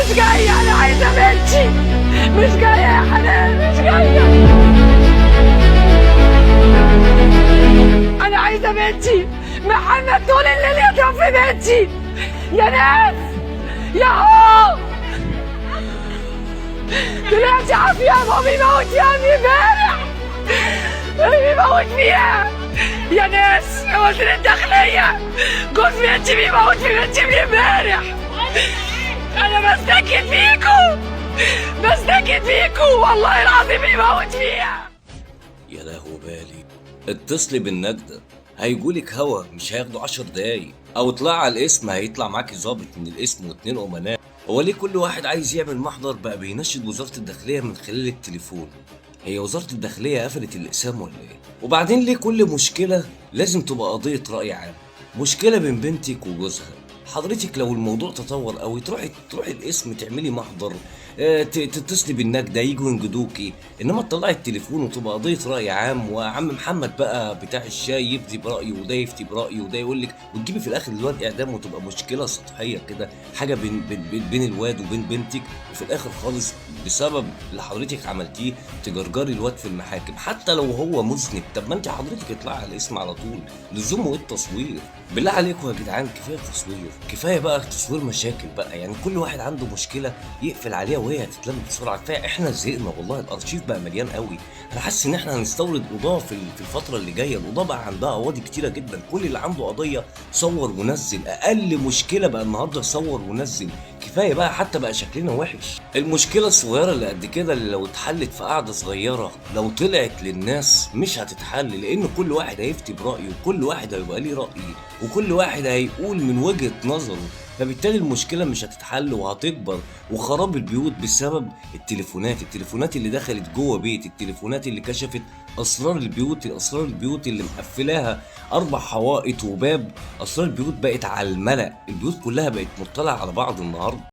مش جاية، أنا عايزة بنتي. مش جاية يا حنان، مش جاية. أنا عايزة بنتي. محمد طول الليل يضرب في بنتي. يا ناس، يا هو طلعت عافية. هو بيموت يا ابني امبارح، بيموت فيها. يا ناس، وزير الداخلية جوز بنتي بيموت في بنتي من امبارح. أنا بستكد فيكو، بستكد فيكو، والله العظيم بيموت فيها. يا لهو بالي. اتصلي بالنجدة، هيجولك هوا مش هياخدوا 10 دقايق، او اطلع على الاسم هيطلع معاكي ظابط من الاسم واتنين امناء. هو ليه كل واحد عايز يعمل محضر بقى بينشد وزارة الداخلية من خلال التليفون؟ هي وزارة الداخلية قفلت الأقسام ولا ايه؟ وبعدين ليه كل مشكلة لازم تبقى قضية رأي عام؟ مشكلة بين بنتك وجوزها، حضرتك لو الموضوع تطور قوي تروحي القسم تعملي محضر، تتصلي بالنجدة يجوا ينجدوكي، انما تطلعي التليفون وتبقى قضية رأي عام، وعم محمد بقى بتاع الشاي يفتي برأيه وده يفتي برأيه وده يقول لك، وتجيبي في الاخر الواد اعدام وتبقى مشكلة سطحية كده، حاجة بين الواد وبين بنتك، وفي الاخر خالص بسبب اللي حضرتك عملتيه تجرجري الواد في المحاكم حتى لو هو مذنب. طب ما انت حضرتك اطلعي على الاسم على طول، لزومه ايه التصوير؟ بالله عليكم يا جدعان كفايه تصوير، كفايه بقى تصوير مشاكل بقى، يعني كل واحد عنده مشكله يقفل عليها وهي هتتلم بسرعه. كفايه احنا زهقنا والله، الارشيف بقى مليان قوي. انا حاسس ان احنا هنستورد قضاه في الفتره اللي جايه. القضاه بقى عندها قواضي كتيره جدا، كل اللي عنده قضيه صور ونزل، اقل مشكله بقى النهارده صور ونزل. كفايه بقى، حتى بقى شكلنا وحش. المشكله الصغيره اللي قد كده اللي لو اتحلت في قعده صغيره لو طلعت للناس مش هتتحل، لان كل واحد هيفتي برايه، وكل واحد هيبقى ليه راي، وكل واحد هيقول من وجهه نظره، فبالتالي المشكله مش هتتحل وهتكبر. وخراب البيوت بسبب التليفونات اللي دخلت جوه بيت، التليفونات اللي كشفت اسرار البيوت اللي مقفلاها 4 حوائط وباب. اسرار البيوت بقت على الملأ، البيوت كلها بقت مطلعه على بعض النهارده.